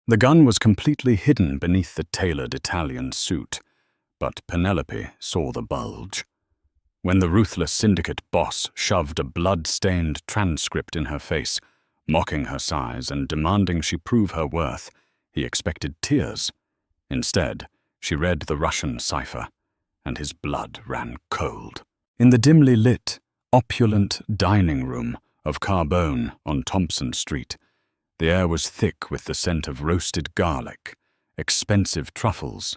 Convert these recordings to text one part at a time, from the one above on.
The gun was completely hidden beneath the tailored Italian suit, but Penelope saw the bulge. When the ruthless syndicate boss shoved a blood-stained transcript in her face, mocking her size and demanding she prove her worth, he expected tears. Instead, she read the Russian cipher, and his blood ran cold. In the dimly lit, opulent dining room of Carbone on Thompson Street, the air was thick with the scent of roasted garlic, expensive truffles,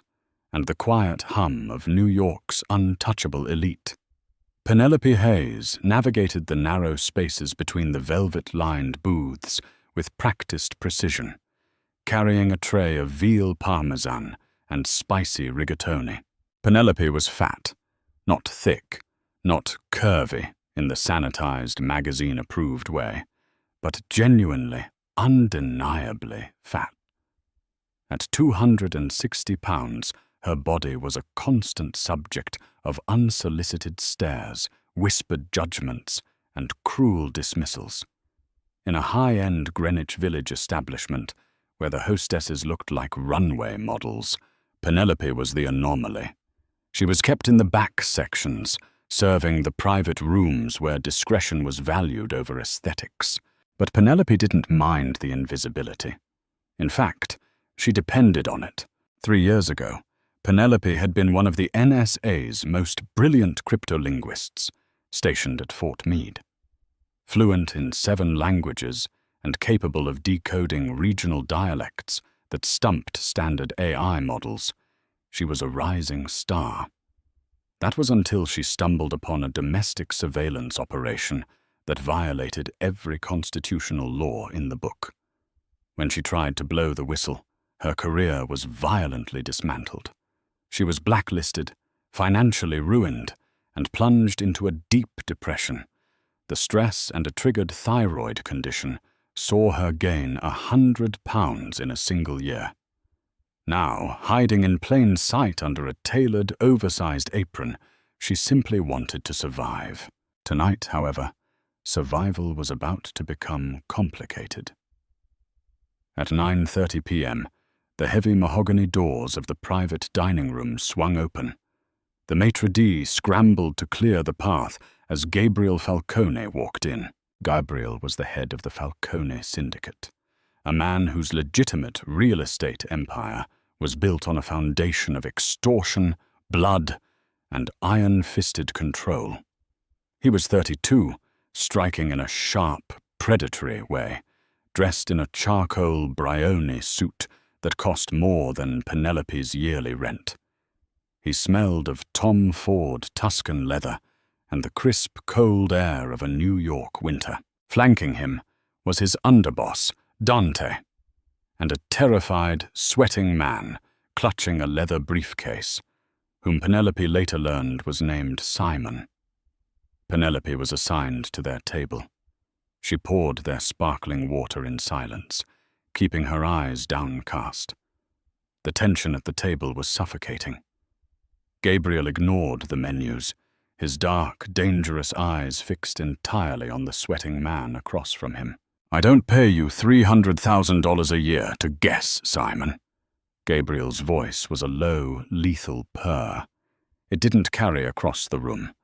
and the quiet hum of New York's untouchable elite. Penelope Hayes navigated the narrow spaces between the velvet-lined booths with practiced precision, carrying a tray of veal parmesan and spicy rigatoni. Penelope was fat, not thick, not curvy in the sanitized, magazine-approved way, but genuinely, undeniably fat. At 260 pounds, her body was a constant subject of unsolicited stares, whispered judgments, and cruel dismissals. In a high-end Greenwich Village establishment, where the hostesses looked like runway models, Penelope was the anomaly. She was kept in the back sections, serving the private rooms where discretion was valued over aesthetics. But Penelope didn't mind the invisibility. In fact, she depended on it. 3 years ago, Penelope had been one of the NSA's most brilliant cryptolinguists, stationed at Fort Meade. Fluent in 7 languages and capable of decoding regional dialects that stumped standard AI models, she was a rising star. That was until she stumbled upon a domestic surveillance operation that violated every constitutional law in the book. When she tried to blow the whistle, her career was violently dismantled. She was blacklisted, financially ruined, and plunged into a deep depression. The stress and a triggered thyroid condition saw her gain 100 pounds in a single year. Now, hiding in plain sight under a tailored, oversized apron, she simply wanted to survive. Tonight, however, survival was about to become complicated. At 9:30 p.m., the heavy mahogany doors of the private dining room swung open. The maitre d' scrambled to clear the path as Gabriel Falcone walked in. Gabriel was the head of the Falcone syndicate, a man whose legitimate real estate empire was built on a foundation of extortion, blood, and iron-fisted control. He was 32, striking in a sharp, predatory way, dressed in a charcoal Brioni suit that cost more than Penelope's yearly rent. He smelled of Tom Ford Tuscan leather and the crisp, cold air of a New York winter. Flanking him was his underboss, Dante, and a terrified, sweating man clutching a leather briefcase, whom Penelope later learned was named Simon. Penelope was assigned to their table. She poured their sparkling water in silence, keeping her eyes downcast. The tension at the table was suffocating. Gabriel ignored the menus, his dark, dangerous eyes fixed entirely on the sweating man across from him. "I don't pay you $300,000 a year to guess, Simon." Gabriel's voice was a low, lethal purr. It didn't carry across the room,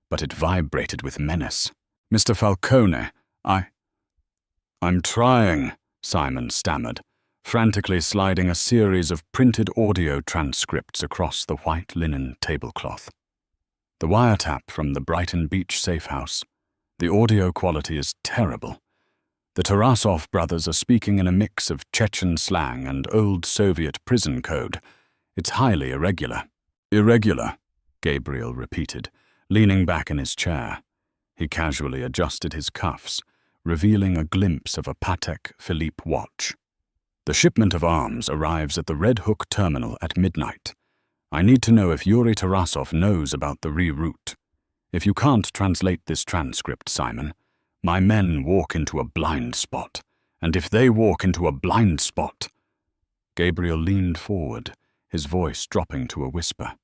but it vibrated with menace. "Mr. Falcone, I'm trying," Simon stammered, frantically sliding a series of printed audio transcripts across the white linen tablecloth. The wiretap from the Brighton Beach safe house. The audio quality is terrible. The Tarasov brothers are speaking in a mix of Chechen slang and old Soviet prison code. It's highly irregular. "Irregular," Gabriel repeated, leaning back in his chair. He casually adjusted his cuffs, revealing a glimpse of a Patek Philippe watch. "The shipment of arms arrives at the Red Hook terminal at midnight. I need to know if Yuri Tarasov knows about the reroute. If you can't translate this transcript, Simon, my men walk into a blind spot, and if they walk into a blind spot—" Gabriel leaned forward, his voice dropping to a whisper.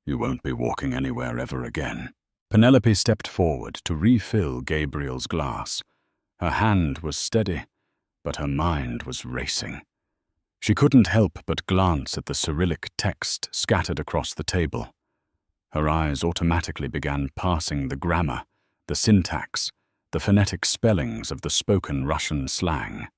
"You won't be walking anywhere ever again." Penelope stepped forward to refill Gabriel's glass. Her hand was steady, but her mind was racing. She couldn't help but glance at the Cyrillic text scattered across the table. Her eyes automatically began parsing the grammar, the syntax, the phonetic spellings of the spoken Russian slang.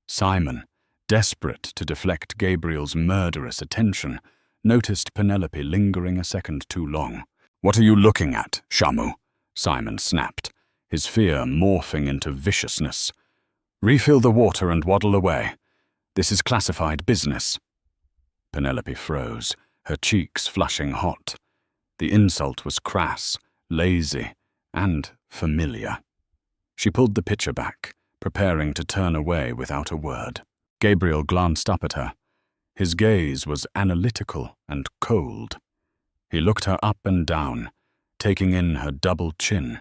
Simon, desperate to deflect Gabriel's murderous attention, noticed Penelope lingering a second too long. "What are you looking at, Shamu?" Simon snapped, his fear morphing into viciousness. "Refill the water and waddle away. This is classified business." Penelope froze, her cheeks flushing hot. The insult was crass, lazy, and familiar. She pulled the picture back, preparing to turn away without a word. Gabriel glanced up at her. His gaze was analytical and cold. He looked her up and down, taking in her double chin,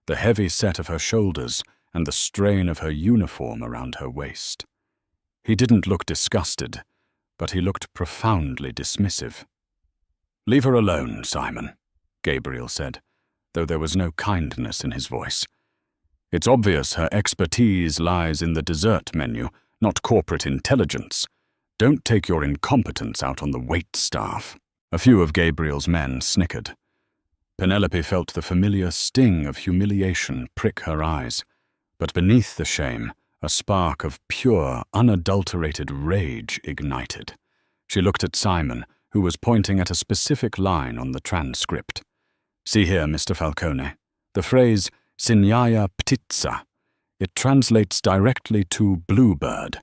the heavy set of her shoulders, and the strain of her uniform around her waist. He didn't look disgusted, but he looked profoundly dismissive. "Leave her alone, Simon," Gabriel said, though there was no kindness in his voice. "It's obvious her expertise lies in the dessert menu, not corporate intelligence. Don't take your incompetence out on the wait staff." A few of Gabriel's men snickered. Penelope felt the familiar sting of humiliation prick her eyes, but beneath the shame, a spark of pure, unadulterated rage ignited. She looked at Simon, who was pointing at a specific line on the transcript. "See here, Mr. Falcone. The phrase, Sinyaya Ptitsa. It translates directly to bluebird.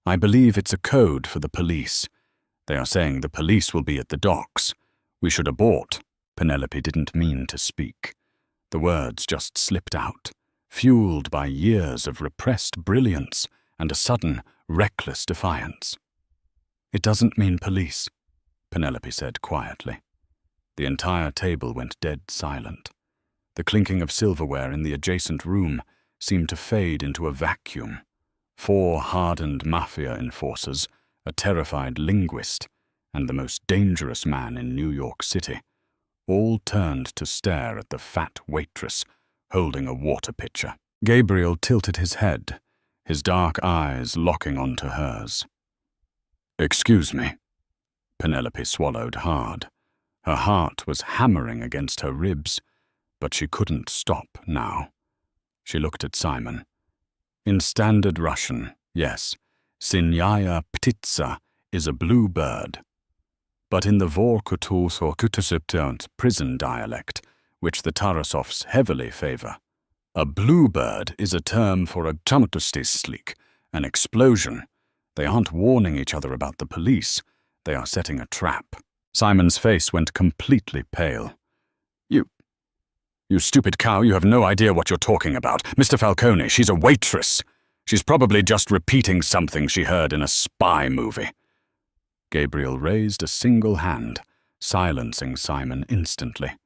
I believe it's a code for the police. They are saying the police will be at the docks. We should abort." Penelope didn't mean to speak. The words just slipped out, fueled by years of repressed brilliance and a sudden, reckless defiance. "It doesn't mean police," Penelope said quietly. The entire table went dead silent. The clinking of silverware in the adjacent room seemed to fade into a vacuum. 4 hardened mafia enforcers, a terrified linguist, and the most dangerous man in New York City, all turned to stare at the fat waitress holding a water pitcher. Gabriel tilted his head, his dark eyes locking onto hers. "Excuse me." Penelope swallowed hard. Her heart was hammering against her ribs, but she couldn't stop now. She looked at Simon. "In standard Russian, yes, Sinyaya Ptitsa is a blue bird. But in the Vorkutus or Kutusiptaunt prison dialect, which the Tarasovs heavily favor, a bluebird is a term for a tamatustislik, an explosion. They aren't warning each other about the police. They are setting a trap." Simon's face went completely pale. You stupid cow, you have no idea what you're talking about. Mr. Falcone, she's a waitress. She's probably just repeating something she heard in a spy movie." Gabriel raised a single hand, silencing Simon instantly.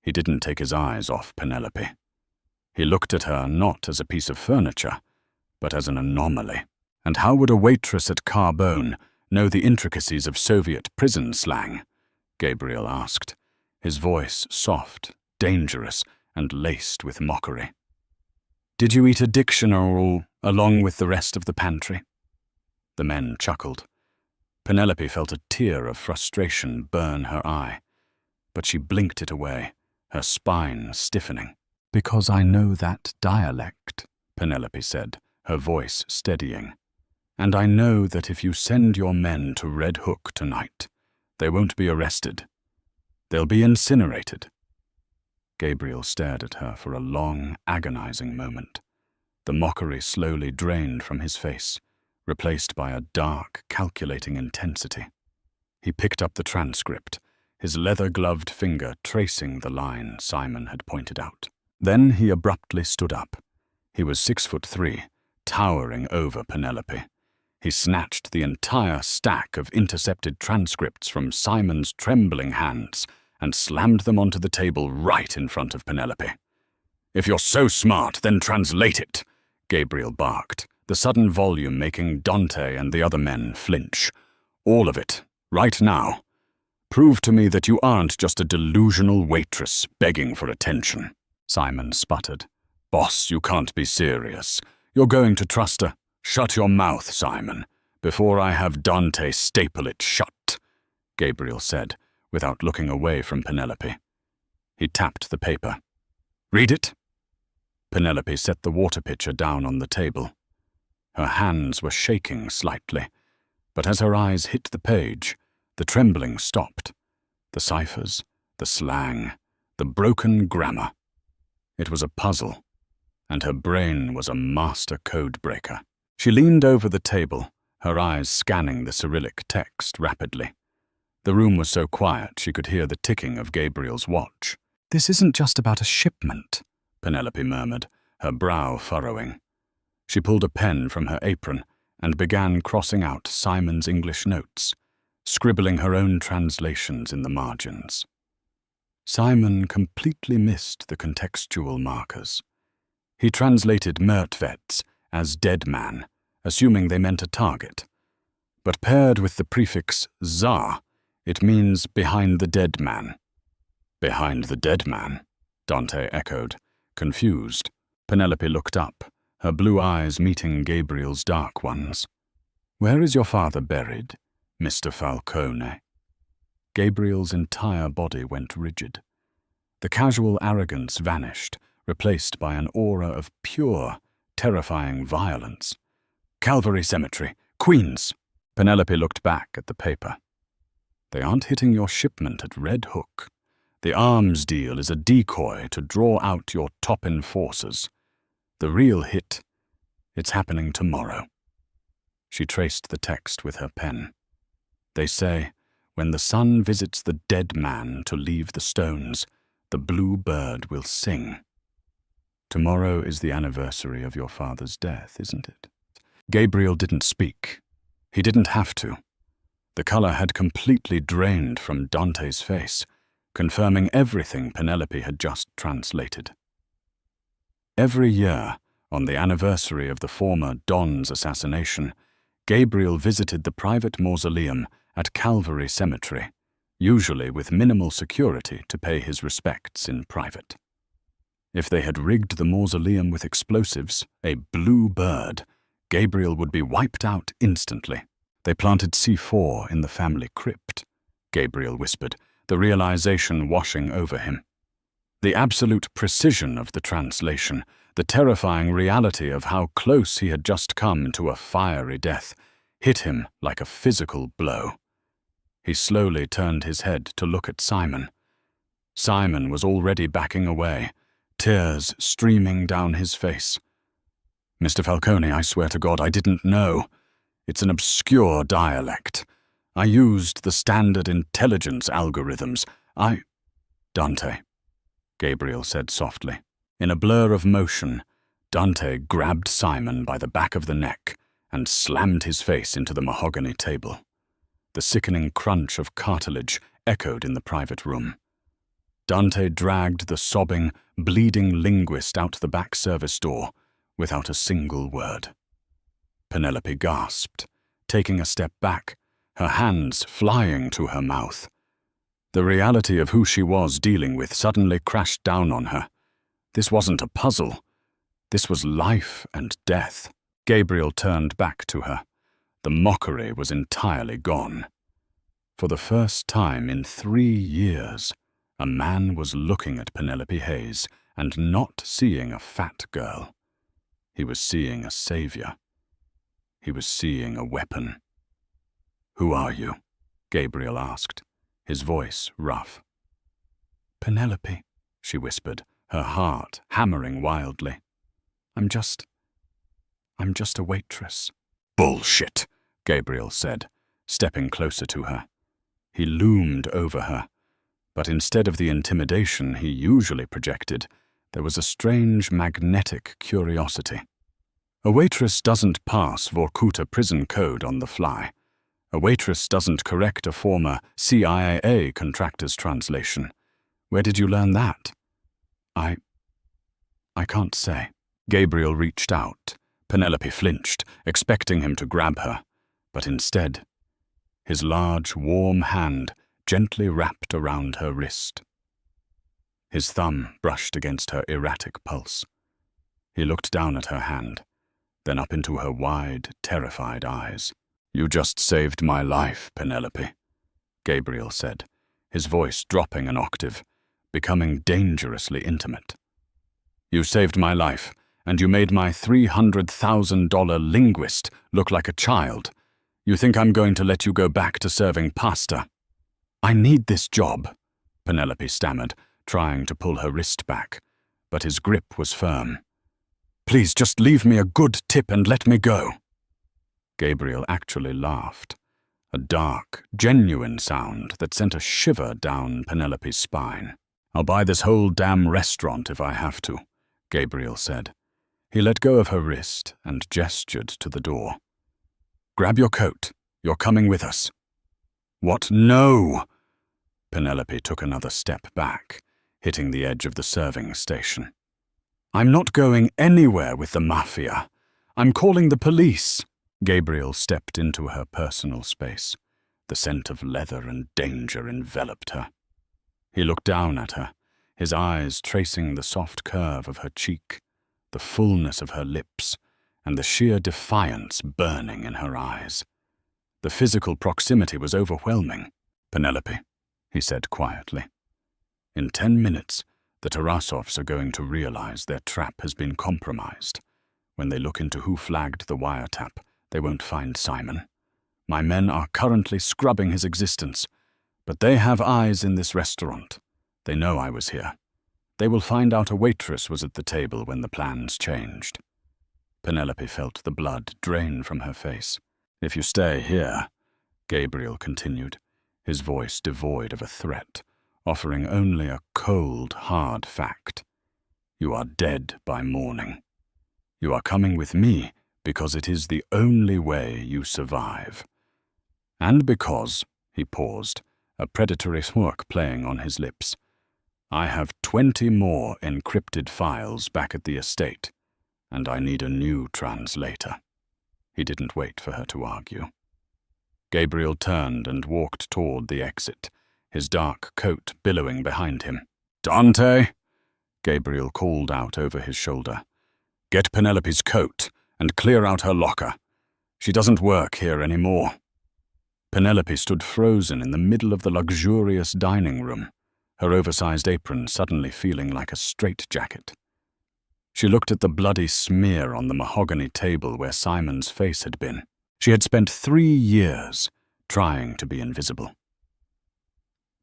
He didn't take his eyes off Penelope. He looked at her not as a piece of furniture, but as an anomaly. And how would a waitress at Carbone know the intricacies of Soviet prison slang? Gabriel asked, his voice soft, dangerous, and laced with mockery. "Did you eat a dictionary along with the rest of the pantry?" The men chuckled. Penelope felt a tear of frustration burn her eye, but she blinked it away, her spine stiffening. "Because I know that dialect," Penelope said, her voice steadying. "And I know that if you send your men to Red Hook tonight, they won't be arrested. They'll be incinerated." Gabriel stared at her for a long, agonizing moment. The mockery slowly drained from his face, replaced by a dark, calculating intensity. He picked up the transcript, his leather-gloved finger tracing the line Simon had pointed out. Then he abruptly stood up. He was 6'3", towering over Penelope. He snatched the entire stack of intercepted transcripts from Simon's trembling hands and slammed them onto the table right in front of Penelope. "If you're so smart, then translate it," Gabriel barked, the sudden volume making Dante and the other men flinch. "All of it, right now. Prove to me that you aren't just a delusional waitress begging for attention." Simon sputtered. "Boss, you can't be serious. You're going to trust her. Shut your mouth, Simon. before I have Dante staple it shut," Gabriel said, without looking away from Penelope. He tapped the paper. "Read it." Penelope set the water pitcher down on the table. Her hands were shaking slightly, but as her eyes hit the page, the trembling stopped. The ciphers, the slang, the broken grammar. It was a puzzle, and her brain was a master code breaker. She leaned over the table, her eyes scanning the Cyrillic text rapidly. The room was so quiet she could hear the ticking of Gabriel's watch. "This isn't just about a shipment," Penelope murmured, her brow furrowing. She pulled a pen from her apron and began crossing out Simon's English notes, scribbling her own translations in the margins. Simon completely missed the contextual markers. He translated Mörtvets as dead man, assuming they meant a target. But paired with the prefix za, it means behind the dead man. "Behind the dead man?" Dante echoed, confused. Penelope looked up, her blue eyes meeting Gabriel's dark ones. "Where is your father buried, Mr. Falcone?" Gabriel's entire body went rigid. The casual arrogance vanished, replaced by an aura of pure, terrifying violence. "Calvary Cemetery, Queens." Penelope looked back at the paper. "They aren't hitting your shipment at Red Hook. The arms deal is a decoy to draw out your top enforcers. The real hit, it's happening tomorrow." She traced the text with her pen. "They say, when the sun visits the dead man to leave the stones, the blue bird will sing. Tomorrow is the anniversary of your father's death, isn't it?" Gabriel didn't speak. He didn't have to. The color had completely drained from Dante's face, confirming everything Penelope had just translated. Every year, on the anniversary of the former Don's assassination, Gabriel visited the private mausoleum at Calvary Cemetery, usually with minimal security to pay his respects in private. If they had rigged the mausoleum with explosives, a blue bird, Gabriel would be wiped out instantly. "They planted C4 in the family crypt," Gabriel whispered, the realization washing over him. The absolute precision of the translation, the terrifying reality of how close he had just come to a fiery death, hit him like a physical blow. He slowly turned his head to look at Simon. Simon was already backing away, tears streaming down his face. "Mr. Falcone, I swear to God, I didn't know. It's an obscure dialect. I used the standard intelligence algorithms. Dante," Gabriel said softly. In a blur of motion, Dante grabbed Simon by the back of the neck and slammed his face into the mahogany table. The sickening crunch of cartilage echoed in the private room. Dante dragged the sobbing, bleeding linguist out the back service door without a single word. Penelope gasped, taking a step back, her hands flying to her mouth. The reality of who she was dealing with suddenly crashed down on her. This wasn't a puzzle. This was life and death. Gabriel turned back to her. The mockery was entirely gone. For the first time in 3 years, a man was looking at Penelope Hayes and not seeing a fat girl. He was seeing a savior. He was seeing a weapon. "Who are you?" Gabriel asked, his voice rough. "Penelope," she whispered, her heart hammering wildly. I'm just a waitress." "Bullshit," Gabriel said, stepping closer to her. He loomed over her, but instead of the intimidation he usually projected, there was a strange magnetic curiosity. A waitress doesn't pass Vorkuta prison code on the fly. A waitress doesn't correct a former CIA contractor's translation. Where did you learn that? I can't say." Gabriel reached out. Penelope flinched, expecting him to grab her, but instead, his large, warm hand gently wrapped around her wrist. His thumb brushed against her erratic pulse. He looked down at her hand, then up into her wide, terrified eyes. "You just saved my life, Penelope," Gabriel said, his voice dropping an octave, becoming dangerously intimate. "You saved my life, and you made my $300,000 linguist look like a child. You think I'm going to let you go back to serving pasta?" "I need this job," Penelope stammered, trying to pull her wrist back, but his grip was firm. "Please, just leave me a good tip and let me go." Gabriel actually laughed, a dark, genuine sound that sent a shiver down Penelope's spine. "I'll buy this whole damn restaurant if I have to," Gabriel said. He let go of her wrist and gestured to the door. "Grab your coat. You're coming with us." "What? No!" Penelope took another step back, hitting the edge of the serving station. "I'm not going anywhere with the Mafia. I'm calling the police." Gabriel stepped into her personal space. The scent of leather and danger enveloped her. He looked down at her, his eyes tracing the soft curve of her cheek, the fullness of her lips, and the sheer defiance burning in her eyes. The physical proximity was overwhelming. "Penelope," he said quietly. "In 10 minutes, the Tarasovs are going to realize their trap has been compromised. When they look into who flagged the wiretap, they won't find Simon. My men are currently scrubbing his existence, but they have eyes in this restaurant. They know I was here. They will find out a waitress was at the table when the plans changed." Penelope felt the blood drain from her face. "If you stay here," Gabriel continued, his voice devoid of a threat, offering only a cold, hard fact. "You are dead by morning. You are coming with me because it is the only way you survive. And because," he paused, a predatory smirk playing on his lips, "I have 20 more encrypted files back at the estate, and I need a new translator." He didn't wait for her to argue. Gabriel turned and walked toward the exit, his dark coat billowing behind him. "Dante!" Gabriel called out over his shoulder. "Get Penelope's coat and clear out her locker. She doesn't work here anymore." Penelope stood frozen in the middle of the luxurious dining room, her oversized apron suddenly feeling like a straitjacket. She looked at the bloody smear on the mahogany table where Simon's face had been. She had spent 3 years trying to be invisible.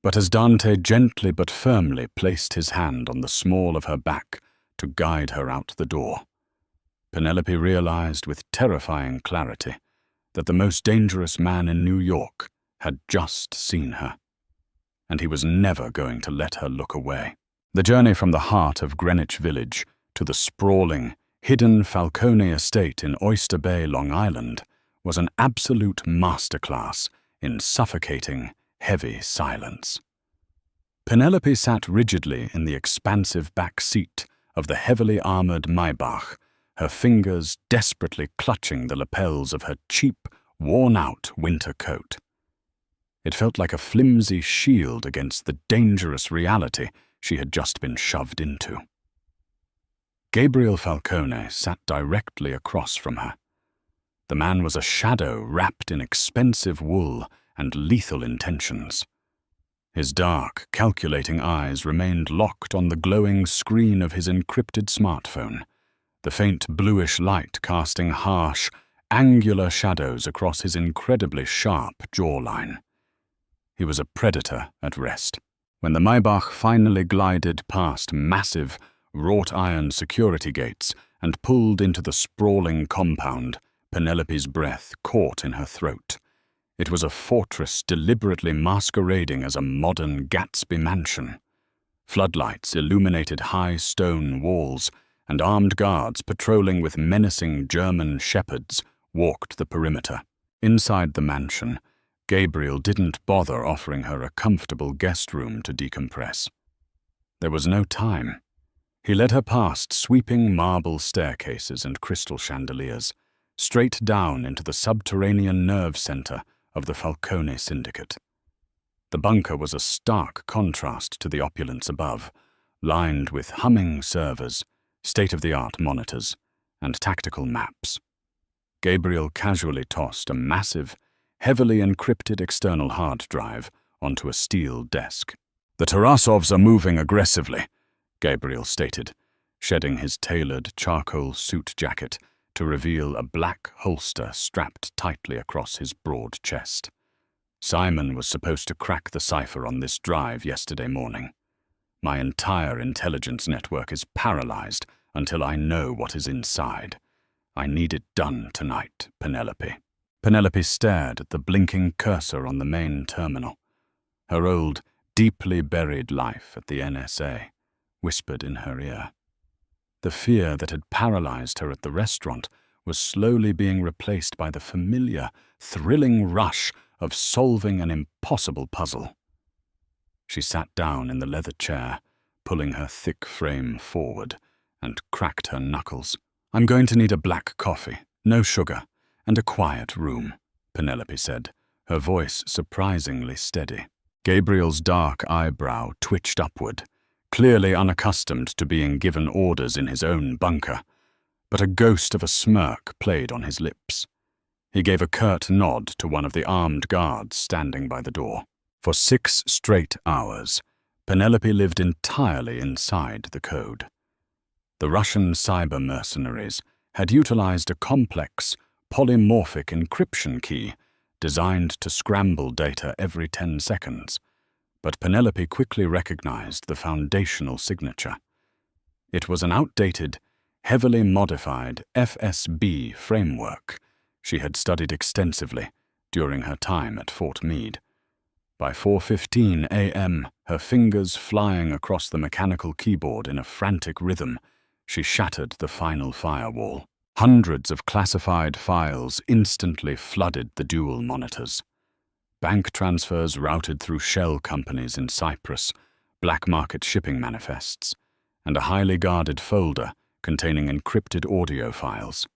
But as Dante gently but firmly placed his hand on the small of her back to guide her out the door, Penelope realized with terrifying clarity that the most dangerous man in New York had just seen her, and he was never going to let her look away. The journey from the heart of Greenwich Village to the sprawling, hidden Falcone estate in Oyster Bay, Long Island, was an absolute masterclass in suffocating, heavy silence. Penelope sat rigidly in the expansive back seat of the heavily armored Maybach, her fingers desperately clutching the lapels of her cheap, worn-out winter coat. It felt like a flimsy shield against the dangerous reality she had just been shoved into. Gabriel Falcone sat directly across from her. The man was a shadow wrapped in expensive wool and lethal intentions. His dark, calculating eyes remained locked on the glowing screen of his encrypted smartphone, the faint bluish light casting harsh, angular shadows across his incredibly sharp jawline. He was a predator at rest. When the Maybach finally glided past massive, wrought-iron security gates and pulled into the sprawling compound, Penelope's breath caught in her throat. It was a fortress deliberately masquerading as a modern Gatsby mansion. Floodlights illuminated high stone walls, and armed guards patrolling with menacing German shepherds walked the perimeter. Inside the mansion, Gabriel didn't bother offering her a comfortable guest room to decompress. There was no time. He led her past sweeping marble staircases and crystal chandeliers, straight down into the subterranean nerve center of the Falcone syndicate. The bunker was a stark contrast to the opulence above, lined with humming servers, state-of-the-art monitors, and tactical maps. Gabriel casually tossed a massive, heavily encrypted external hard drive onto a steel desk. "The Tarasovs are moving aggressively," Gabriel stated, shedding his tailored charcoal suit jacket to reveal a black holster strapped tightly across his broad chest. "Simon was supposed to crack the cipher on this drive yesterday morning. My entire intelligence network is paralyzed until I know what is inside. I need it done tonight, Penelope." Penelope stared at the blinking cursor on the main terminal. Her old, deeply buried life at the NSA whispered in her ear. The fear that had paralyzed her at the restaurant was slowly being replaced by the familiar, thrilling rush of solving an impossible puzzle. She sat down in the leather chair, pulling her thick frame forward, and cracked her knuckles. "I'm going to need a black coffee, no sugar, and a quiet room," Penelope said, her voice surprisingly steady. Gabriel's dark eyebrow twitched upward, clearly unaccustomed to being given orders in his own bunker, but a ghost of a smirk played on his lips. He gave a curt nod to one of the armed guards standing by the door. For 6 straight hours, Penelope lived entirely inside the code. The Russian cyber mercenaries had utilized a complex, polymorphic encryption key designed to scramble data every 10 seconds, but Penelope quickly recognized the foundational signature. It was an outdated, heavily modified FSB framework she had studied extensively during her time at Fort Meade. By 4:15 a.m., her fingers flying across the mechanical keyboard in a frantic rhythm, she shattered the final firewall. Hundreds of classified files instantly flooded the dual monitors. Bank transfers routed through shell companies in Cyprus, black market shipping manifests, and a highly guarded folder containing encrypted audio files.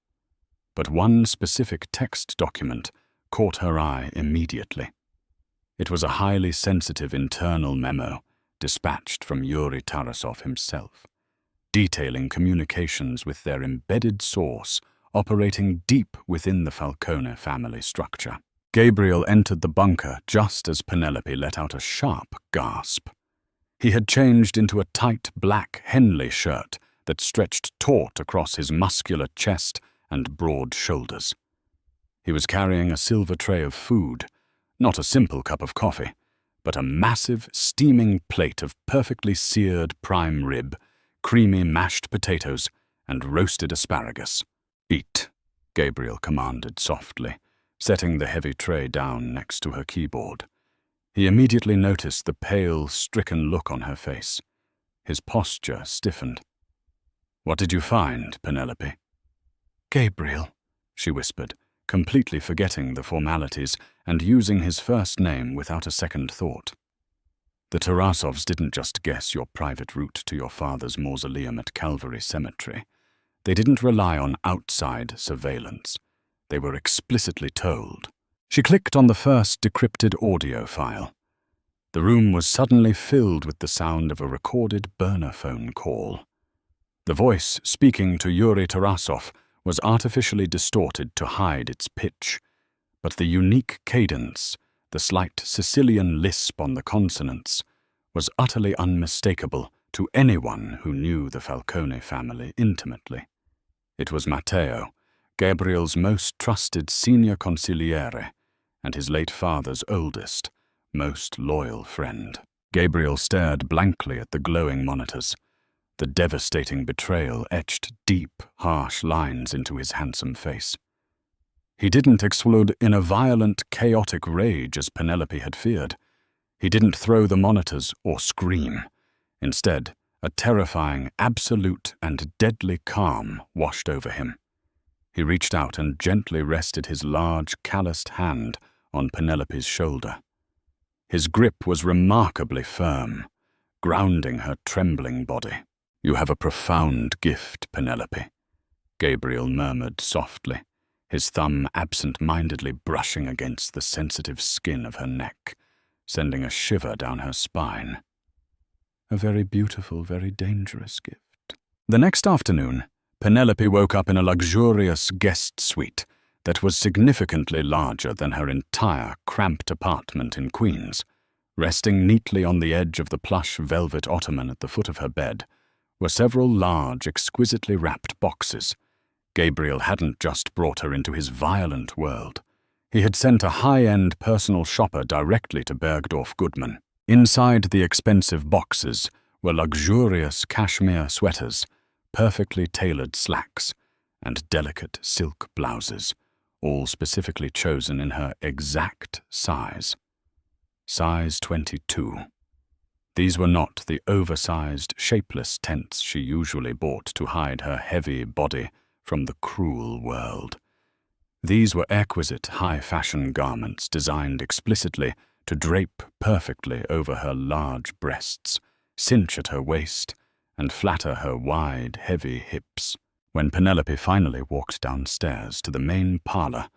But one specific text document caught her eye immediately. It was a highly sensitive internal memo dispatched from Yuri Tarasov himself, detailing communications with their embedded source operating deep within the Falcone family structure. Gabriel entered the bunker just as Penelope let out a sharp gasp. He had changed into a tight black Henley shirt that stretched taut across his muscular chest and broad shoulders. He was carrying a silver tray of food, not a simple cup of coffee, but a massive, steaming plate of perfectly seared prime rib, creamy mashed potatoes, and roasted asparagus. "Eat," Gabriel commanded softly, setting the heavy tray down next to her keyboard. He immediately noticed the pale, stricken look on her face. His posture stiffened. "What did you find, Penelope?" "Gabriel," she whispered, completely forgetting the formalities and using his first name without a second thought. "The Tarasovs didn't just guess your private route to your father's mausoleum at Calvary Cemetery. They didn't rely on outside surveillance. They were explicitly told." She clicked on the first decrypted audio file. The room was suddenly filled with the sound of a recorded burner phone call. The voice speaking to Yuri Tarasov was artificially distorted to hide its pitch, but the unique cadence, the slight Sicilian lisp on the consonants, was utterly unmistakable to anyone who knew the Falcone family intimately. It was Matteo, Gabriel's most trusted senior consigliere, and his late father's oldest, most loyal friend. Gabriel stared blankly at the glowing monitors, the devastating betrayal etched deep, harsh lines into his handsome face. He didn't explode in a violent, chaotic rage as Penelope had feared. He didn't throw the monitors or scream. Instead, a terrifying, absolute, and deadly calm washed over him. He reached out and gently rested his large, calloused hand on Penelope's shoulder. His grip was remarkably firm, grounding her trembling body. "You have a profound gift, Penelope," Gabriel murmured softly, his thumb absent-mindedly brushing against the sensitive skin of her neck, sending a shiver down her spine. "A very beautiful, very dangerous gift." The next afternoon, Penelope woke up in a luxurious guest suite that was significantly larger than her entire cramped apartment in Queens. Resting neatly on the edge of the plush velvet ottoman at the foot of her bed were several large, exquisitely wrapped boxes. Gabriel hadn't just brought her into his violent world. He had sent a high-end personal shopper directly to Bergdorf Goodman. Inside the expensive boxes were luxurious cashmere sweaters, perfectly tailored slacks, and delicate silk blouses, all specifically chosen in her exact size. Size 22. These were not the oversized, shapeless tents she usually bought to hide her heavy body from the cruel world. These were exquisite, high-fashion garments designed explicitly to drape perfectly over her large breasts, cinch at her waist, and flatter her wide, heavy hips. When Penelope finally walked downstairs to the main parlor,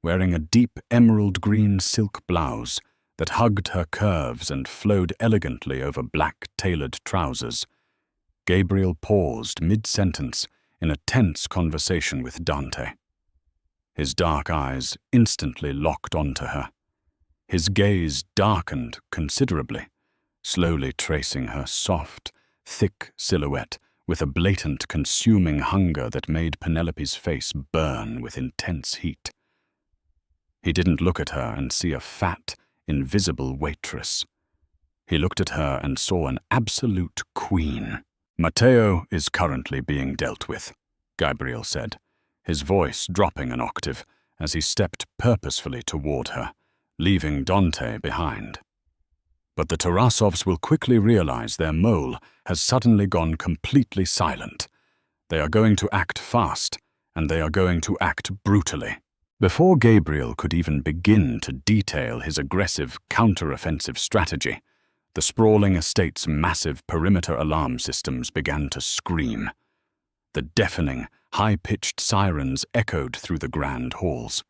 wearing a deep emerald green silk blouse that hugged her curves and flowed elegantly over black tailored trousers, Gabriel paused mid-sentence in a tense conversation with Dante. His dark eyes instantly locked onto her. His gaze darkened considerably, slowly tracing her soft, thick silhouette with a blatant, consuming hunger that made Penelope's face burn with intense heat. He didn't look at her and see a fat, invisible waitress. He looked at her and saw an absolute queen. "Matteo is currently being dealt with," Gabriel said, his voice dropping an octave as he stepped purposefully toward her, leaving Dante behind. "But the Tarasovs will quickly realize their mole has suddenly gone completely silent. They are going to act fast, and they are going to act brutally." Before Gabriel could even begin to detail his aggressive counter-offensive strategy, the sprawling estate's massive perimeter alarm systems began to scream. The deafening, high-pitched sirens echoed through the grand halls.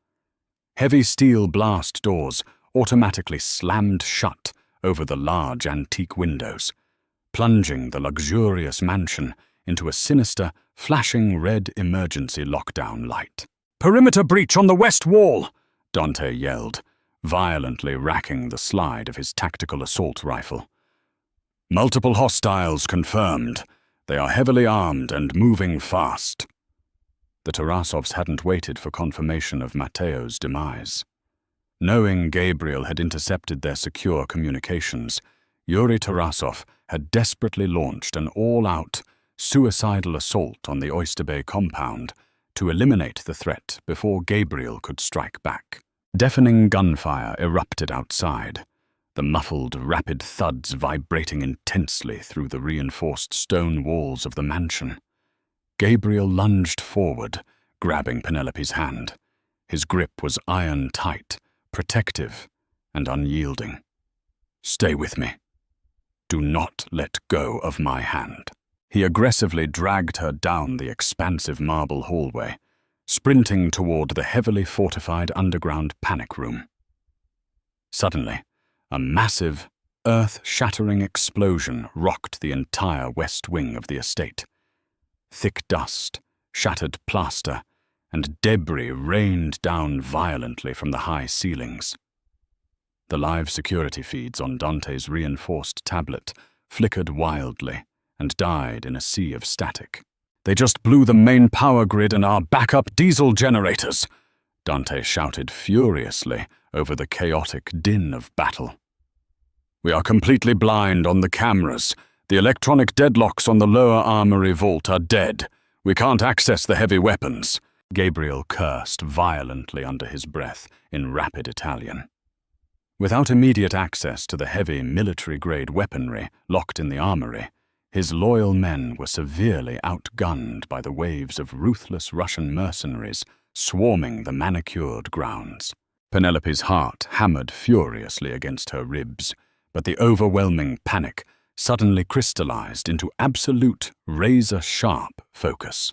Heavy steel blast doors automatically slammed shut over the large antique windows, plunging the luxurious mansion into a sinister, flashing red emergency lockdown light. "Perimeter breach on the west wall!" Dante yelled, violently racking the slide of his tactical assault rifle. "Multiple hostiles confirmed. They are heavily armed and moving fast." The Tarasovs hadn't waited for confirmation of Matteo's demise. Knowing Gabriel had intercepted their secure communications, Yuri Tarasov had desperately launched an all-out, suicidal assault on the Oyster Bay compound to eliminate the threat before Gabriel could strike back. Deafening gunfire erupted outside, the muffled, rapid thuds vibrating intensely through the reinforced stone walls of the mansion. Gabriel lunged forward, grabbing Penelope's hand. His grip was iron-tight, protective, and unyielding. "Stay with me. Do not let go of my hand." He aggressively dragged her down the expansive marble hallway, sprinting toward the heavily fortified underground panic room. Suddenly, a massive, earth-shattering explosion rocked the entire west wing of the estate. Thick dust, shattered plaster, and debris rained down violently from the high ceilings. The live security feeds on Dante's reinforced tablet flickered wildly and died in a sea of static. "They just blew the main power grid and our backup diesel generators," Dante shouted furiously over the chaotic din of battle. "We are completely blind on the cameras. The electronic deadlocks on the lower armory vault are dead. We can't access the heavy weapons." Gabriel cursed violently under his breath in rapid Italian. Without immediate access to the heavy military-grade weaponry locked in the armory, his loyal men were severely outgunned by the waves of ruthless Russian mercenaries swarming the manicured grounds. Penelope's heart hammered furiously against her ribs, but the overwhelming panic suddenly crystallized into absolute razor-sharp focus.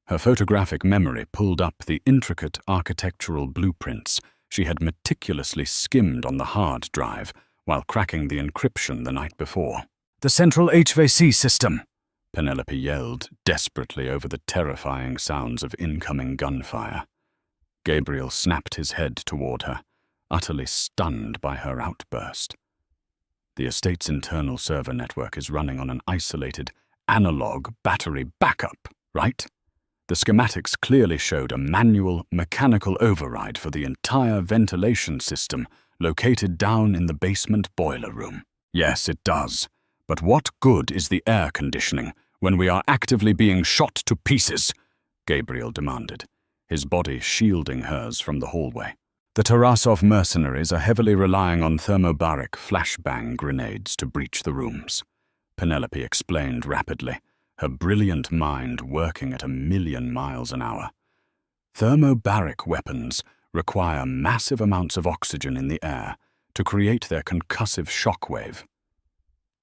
Her photographic memory pulled up the intricate architectural blueprints she had meticulously skimmed on the hard drive while cracking the encryption the night before. "The central HVAC system," Penelope yelled desperately over the terrifying sounds of incoming gunfire. Gabriel snapped his head toward her, utterly stunned by her outburst. The estate's internal server network is running on an isolated, analog battery backup, right? The schematics clearly showed a manual, mechanical override for the entire ventilation system located down in the basement boiler room. Yes, it does. But what good is the air conditioning when we are actively being shot to pieces? Gabriel demanded, his body shielding hers from the hallway. The Tarasov mercenaries are heavily relying on thermobaric flashbang grenades to breach the rooms, Penelope explained rapidly, her brilliant mind working at 1,000,000 miles an hour. Thermobaric weapons require massive amounts of oxygen in the air to create their concussive shockwave.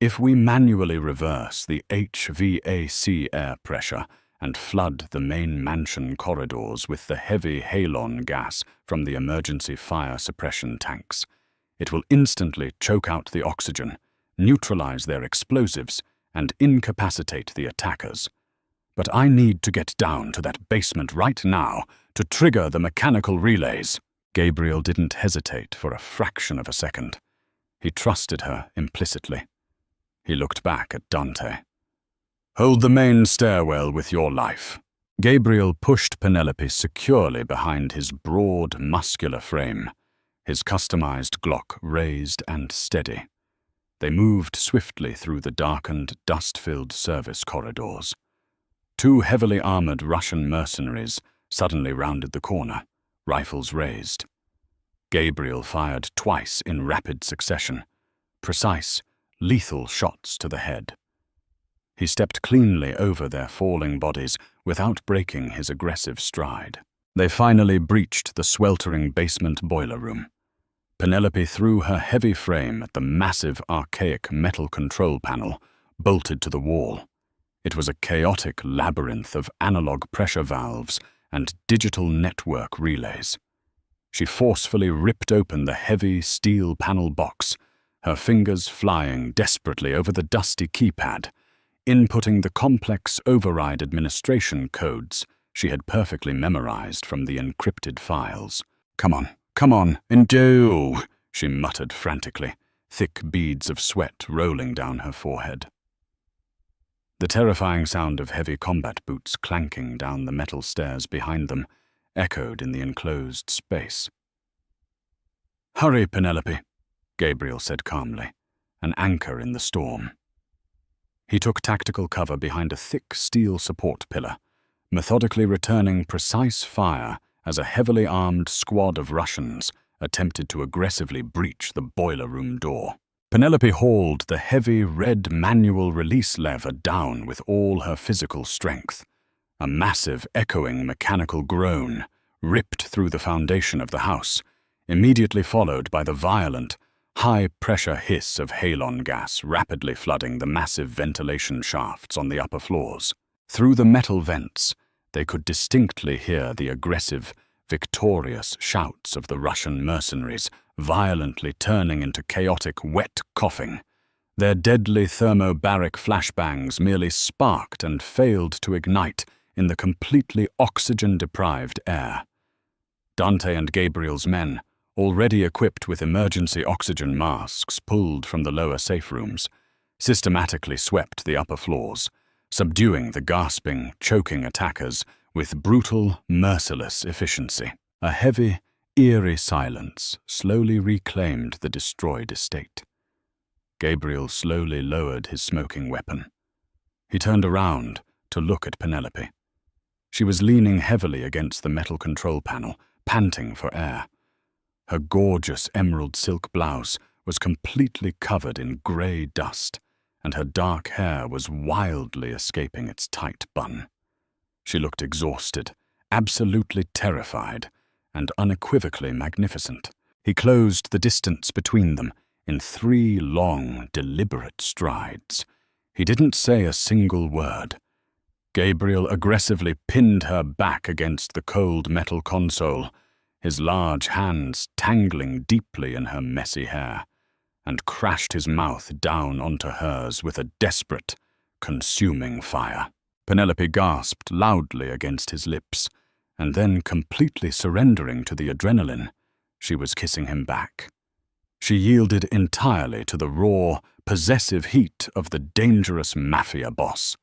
If we manually reverse the HVAC air pressure and flood the main mansion corridors with the heavy halon gas from the emergency fire suppression tanks, it will instantly choke out the oxygen, neutralize their explosives, and incapacitate the attackers. But I need to get down to that basement right now to trigger the mechanical relays. Gabriel didn't hesitate for a fraction of a second. He trusted her implicitly. He looked back at Dante. Hold the main stairwell with your life. Gabriel pushed Penelope securely behind his broad, muscular frame, his customized Glock raised and steady. They moved swiftly through the darkened, dust-filled service corridors. 2 heavily armored Russian mercenaries suddenly rounded the corner, rifles raised. Gabriel fired twice in rapid succession, precise, lethal shots to the head. He stepped cleanly over their falling bodies without breaking his aggressive stride. They finally breached the sweltering basement boiler room. Penelope threw her heavy frame at the massive, archaic metal control panel, bolted to the wall. It was a chaotic labyrinth of analog pressure valves and digital network relays. She forcefully ripped open the heavy steel panel box, her fingers flying desperately over the dusty keypad, inputting the complex override administration codes she had perfectly memorized from the encrypted files. Come on, endure, she muttered frantically, thick beads of sweat rolling down her forehead. The terrifying sound of heavy combat boots clanking down the metal stairs behind them echoed in the enclosed space. Hurry, Penelope, Gabriel said calmly, an anchor in the storm. He took tactical cover behind a thick steel support pillar, methodically returning precise fire as a heavily armed squad of Russians attempted to aggressively breach the boiler room door. Penelope hauled the heavy red manual release lever down with all her physical strength. A massive, echoing mechanical groan ripped through the foundation of the house, immediately followed by the violent, high-pressure hiss of halon gas rapidly flooding the massive ventilation shafts on the upper floors. Through the metal vents, they could distinctly hear the aggressive, victorious shouts of the Russian mercenaries violently turning into chaotic wet coughing. Their deadly thermobaric flashbangs merely sparked and failed to ignite in the completely oxygen-deprived air. Dante and Gabriel's men, already equipped with emergency oxygen masks pulled from the lower safe rooms, systematically swept the upper floors, subduing the gasping, choking attackers with brutal, merciless efficiency. A heavy, eerie silence slowly reclaimed the destroyed estate. Gabriel slowly lowered his smoking weapon. He turned around to look at Penelope. She was leaning heavily against the metal control panel, panting for air. Her gorgeous emerald silk blouse was completely covered in grey dust, and her dark hair was wildly escaping its tight bun. She looked exhausted, absolutely terrified, and unequivocally magnificent. He closed the distance between them in 3 long, deliberate strides. He didn't say a single word. Gabriel aggressively pinned her back against the cold metal console, his large hands tangling deeply in her messy hair, and crashed his mouth down onto hers with a desperate, consuming fire. Penelope gasped loudly against his lips, and then completely surrendering to the adrenaline, she was kissing him back. She yielded entirely to the raw, possessive heat of the dangerous mafia boss.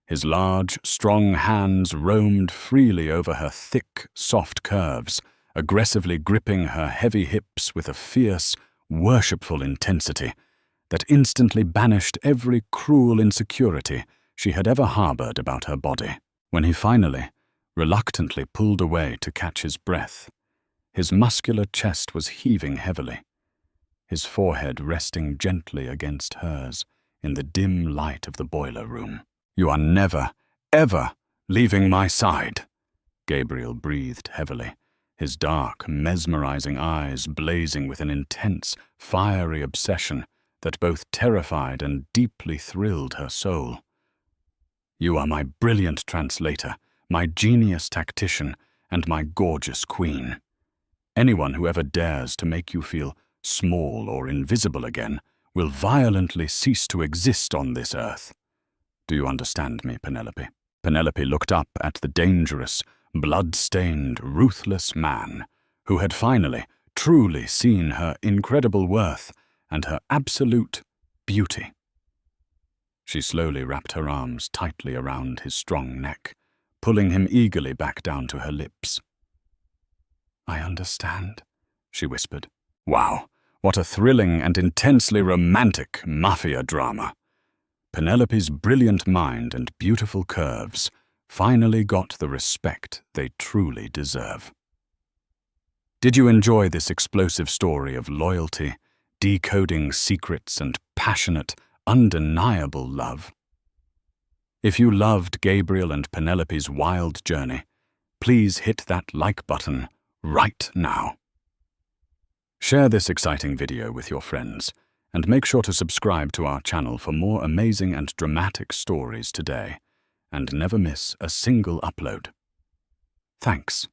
His large, strong hands roamed freely over her thick, soft curves, aggressively gripping her heavy hips with a fierce, worshipful intensity that instantly banished every cruel insecurity she had ever harbored about her body. When he finally, reluctantly pulled away to catch his breath, his muscular chest was heaving heavily, his forehead resting gently against hers in the dim light of the boiler room. "You are never, ever leaving my side," Gabriel breathed heavily, his dark, mesmerizing eyes blazing with an intense, fiery obsession that both terrified and deeply thrilled her soul. "You are my brilliant translator, my genius tactician, and my gorgeous queen. Anyone who ever dares to make you feel small or invisible again will violently cease to exist on this earth. Do you understand me, Penelope?" Penelope looked up at the dangerous, blood-stained, ruthless man who had finally, truly seen her incredible worth and her absolute beauty. She slowly wrapped her arms tightly around his strong neck, pulling him eagerly back down to her lips. "I understand," she whispered. Wow, what a thrilling and intensely romantic mafia drama. Penelope's brilliant mind and beautiful curves finally got the respect they truly deserve. Did you enjoy this explosive story of loyalty, decoding secrets, and passionate, undeniable love? If you loved Gabriel and Penelope's wild journey, please hit that like button right now. Share this exciting video with your friends, and make sure to subscribe to our channel for more amazing and dramatic stories today, and never miss a single upload. Thanks.